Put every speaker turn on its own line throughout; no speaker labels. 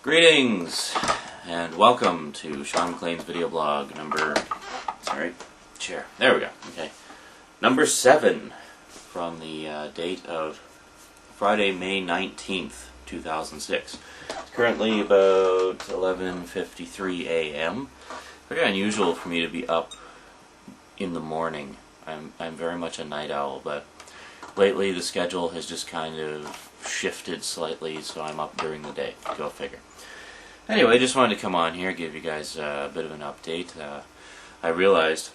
Greetings and welcome to Sean McLean's video blog number, there we go, okay, number 7 from the date of Friday, May 19th, 2006. It's currently about 11:53 a.m. Very unusual for me to be up in the morning. I'm very much a night owl, but lately the schedule has just kind of shifted slightly, so I'm up during the day. Go figure. Anyway, just wanted to come on here, give you guys a bit of an update. I realized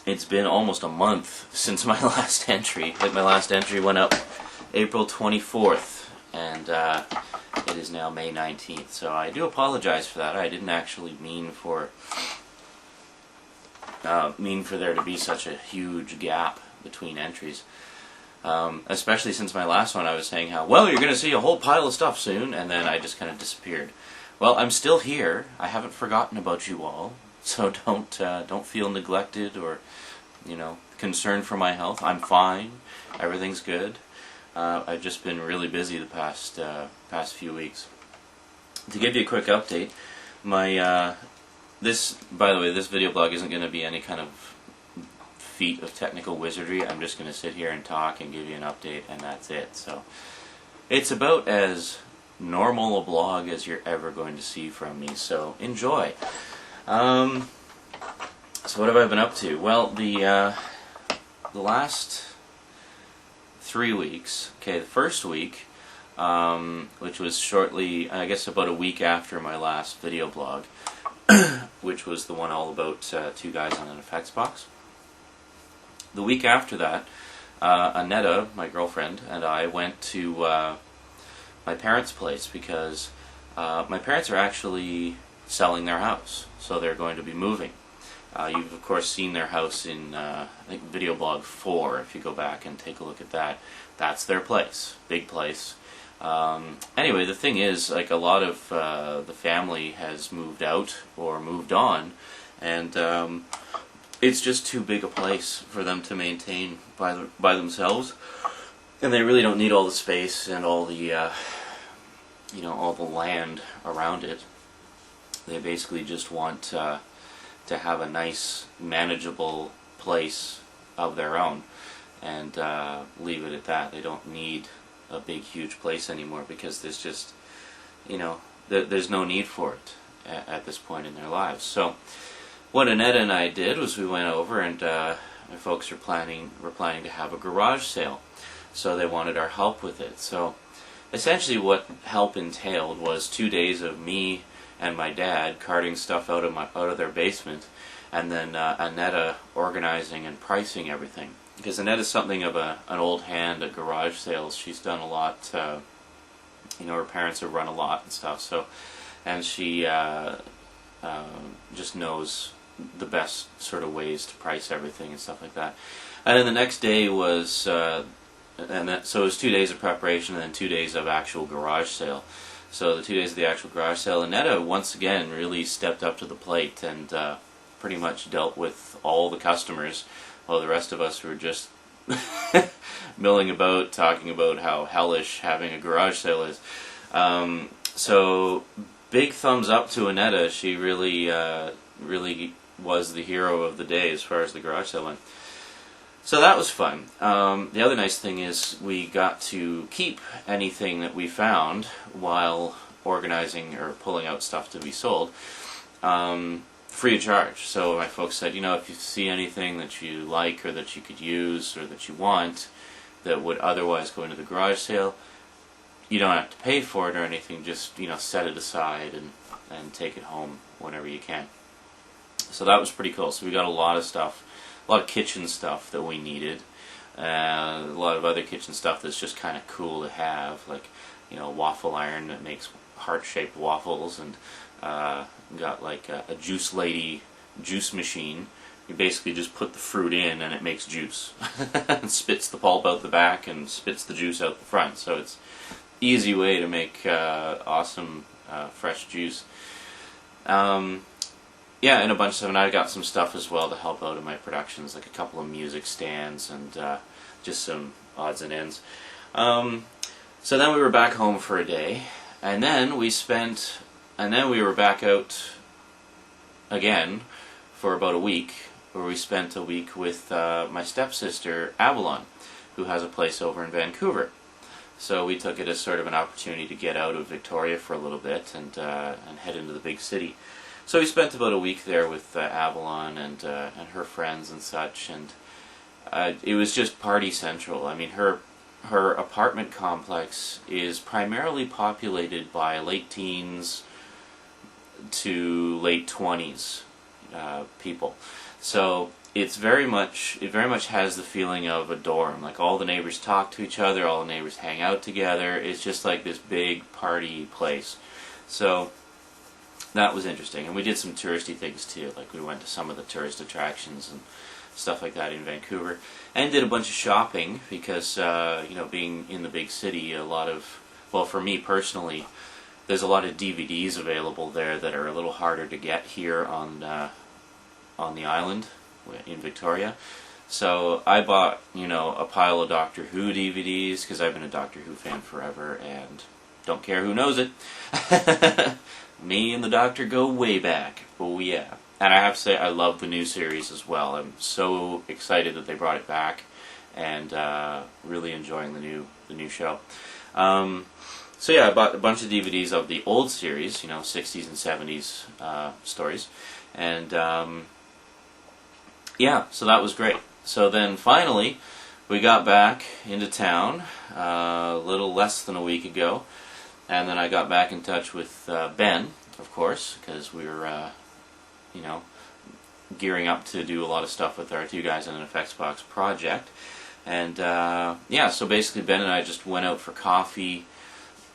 it's been almost a month since my last entry. Like, my last entry went up April 24th, and it is now May 19th. So I do apologize for that. I didn't actually mean for there to be such a huge gap between entries. Especially since my last one I was saying how, well, you're going to see a whole pile of stuff soon, and then I just kind of disappeared. Well, I'm still here. I haven't forgotten about you all, so don't feel neglected or, concerned for my health. I'm fine. Everything's good. I've just been really busy the past few weeks. To give you a quick update, by the way, this video blog isn't going to be any kind of feat of technical wizardry. I'm just going to sit here and talk and give you an update, and that's it. So it's about as normal a blog as you're ever going to see from me, so enjoy. So what have I been up to? Well, the last 3 weeks, okay, the first week, which was shortly, I guess about a week after my last video blog, which was the one all about two guys on an effects box. The week after that, Annetta, my girlfriend, and I went to my parents' place because my parents are actually selling their house, so they're going to be moving. You've of course seen their house in I think video blog 4. If you go back and take a look at that, that's their place, big place. Anyway, the thing is, like, a lot of the family has moved out or moved on, and it's just too big a place for them to maintain by themselves, and they really don't need all the space and all the all the land around it. They basically just want to have a nice, manageable place of their own, and leave it at that. They don't need a big, huge place anymore because there's just, there's no need for it at this point in their lives. So what Annette and I did was we went over, and my folks were planning to have a garage sale, so they wanted our help with it. So essentially what help entailed was 2 days of me and my dad carting stuff out of their basement, and then Annetta organizing and pricing everything. Because Annetta's something of an old hand at garage sales. She's done a lot. Her parents have run a lot and stuff. So, and she just knows the best sort of ways to price everything and stuff like that. And then the next day was, so it was 2 days of preparation and then 2 days of actual garage sale. So the 2 days of the actual garage sale, Annetta once again really stepped up to the plate and pretty much dealt with all the customers, while the rest of us were just milling about, talking about how hellish having a garage sale is. So big thumbs up to Annetta. She really was the hero of the day as far as the garage sale went. So that was fun. The other nice thing is we got to keep anything that we found while organizing or pulling out stuff to be sold, free of charge. So my folks said, if you see anything that you like or that you could use or that you want that would otherwise go into the garage sale, you don't have to pay for it or anything. Just set it aside and take it home whenever you can. So that was pretty cool. So we got a lot of stuff, a lot of kitchen stuff that we needed, a lot of other kitchen stuff that's just kind of cool to have, like a waffle iron that makes heart-shaped waffles, and got like a juice lady juice machine. You basically just put the fruit in and it makes juice. It spits the pulp out the back and spits the juice out the front. So it's easy way to make awesome fresh juice. Yeah, and a bunch of stuff, and I got some stuff as well to help out in my productions, like a couple of music stands and just some odds and ends. So then we were back home for a day, And then we were back out again for about a week, where we spent a week with my stepsister, Avalon, who has a place over in Vancouver. So we took it as sort of an opportunity to get out of Victoria for a little bit and head into the big city. So we spent about a week there with Avalon and her friends and such, and it was just party central. I mean, her apartment complex is primarily populated by late teens to late 20s people. So it very much has the feeling of a dorm. Like, all the neighbors talk to each other, all the neighbors hang out together. It's just like this big party place. So that was interesting. And we did some touristy things too. Like, we went to some of the tourist attractions and stuff like that in Vancouver, and did a bunch of shopping because being in the big city, well, for me personally, there's a lot of DVDs available there that are a little harder to get here on the island in Victoria. So I bought, a pile of Doctor Who DVDs, because I've been a Doctor Who fan forever and don't care who knows it. Me and the Doctor go way back. Oh yeah. And I have to say, I love the new series as well. I'm so excited that they brought it back, and really enjoying the new show. So yeah, I bought a bunch of DVDs of the old series, 60s and 70s stories, and yeah, so that was great. So then finally, we got back into town a little less than a week ago, and then I got back in touch with Ben, of course, because we were, gearing up to do a lot of stuff with our Two Guys in an Effects Box project. And yeah, so basically Ben and I just went out for coffee,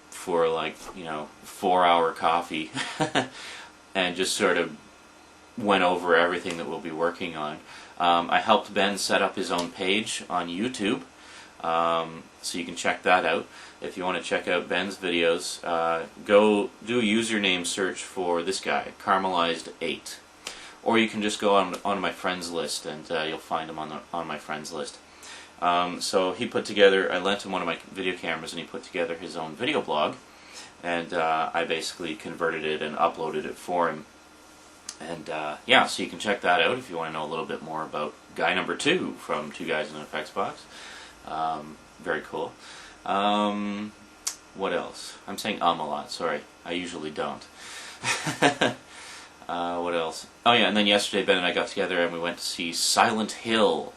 for 4-hour coffee, and just sort of went over everything that we'll be working on. I helped Ben set up his own page on YouTube, so you can check that out. If you want to check out Ben's videos, go do a username search for this guy, Caramelized8. Or you can just go on my friends list, and you'll find him on my friends list. So he put together, I lent him one of my video cameras, and he put together his own video blog, and I basically converted it and uploaded it for him. And yeah, so you can check that out if you want to know a little bit more about guy number 2 from Two Guys in an Effects Box. Very cool. What else? I'm saying a lot, sorry. I usually don't. What else? Oh yeah, and then yesterday Ben and I got together and we went to see Silent Hill.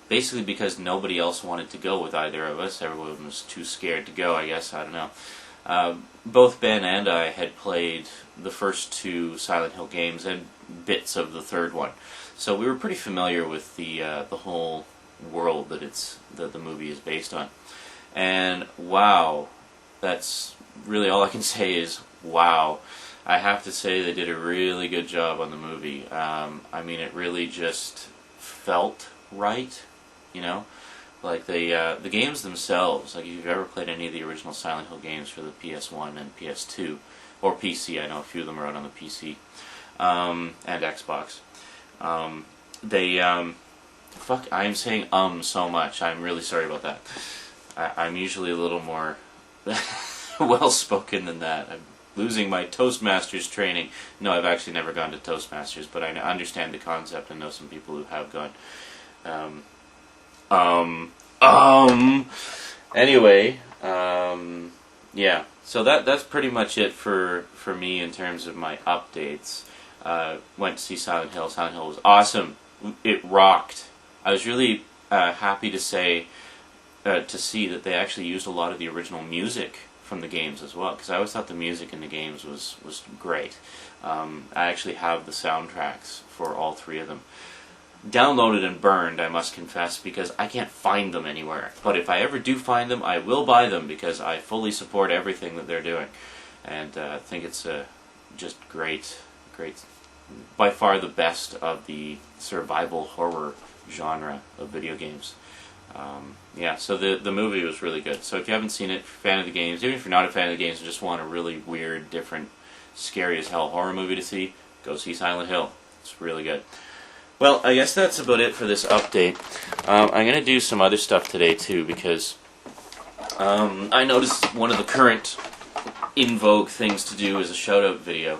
Basically because nobody else wanted to go with either of us. Everyone was too scared to go, I guess. I don't know. Both Ben and I had played the first 2 Silent Hill games and bits of the third one. So we were pretty familiar with the whole world that the movie is based on. And wow, that's really all I can say is wow. I have to say they did a really good job on the movie. I mean, it really just felt right, like the games themselves. Like, if you've ever played any of the original Silent Hill games for the PS1 and PS2, or PC, I know a few of them are out on the PC, and Xbox. Fuck, I'm saying so much. I'm really sorry about that. I'm usually a little more well-spoken than that. I'm losing my Toastmasters training. No, I've actually never gone to Toastmasters, but I understand the concept and know some people who have gone. Anyway, yeah. So that's pretty much it for me in terms of my updates. Went to see Silent Hill. Silent Hill was awesome. It rocked. I was really happy to see that they actually used a lot of the original music from the games as well, because I always thought the music in the games was great. I actually have the soundtracks for all 3 of them. Downloaded and burned, I must confess, because I can't find them anywhere. But if I ever do find them, I will buy them, because I fully support everything that they're doing. And I think it's just great, by far the best of the survival horror genre of video games. Yeah, so the movie was really good. So if you haven't seen it, if you're a fan of the games, even if you're not a fan of the games and just want a really weird, different, scary as hell horror movie to see, go see Silent Hill. It's really good. Well, I guess that's about it for this update. I'm going to do some other stuff today too, because I noticed one of the current in vogue things to do is a shout-out video.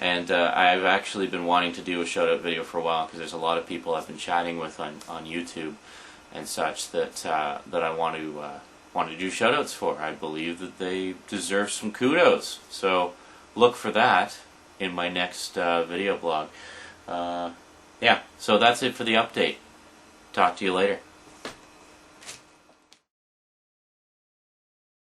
And I've actually been wanting to do a shout-out video for a while because there's a lot of people I've been chatting with on YouTube and such that that I want to do shout-outs for. I believe that they deserve some kudos. So look for that in my next video blog. Yeah, so that's it for the update. Talk to you later.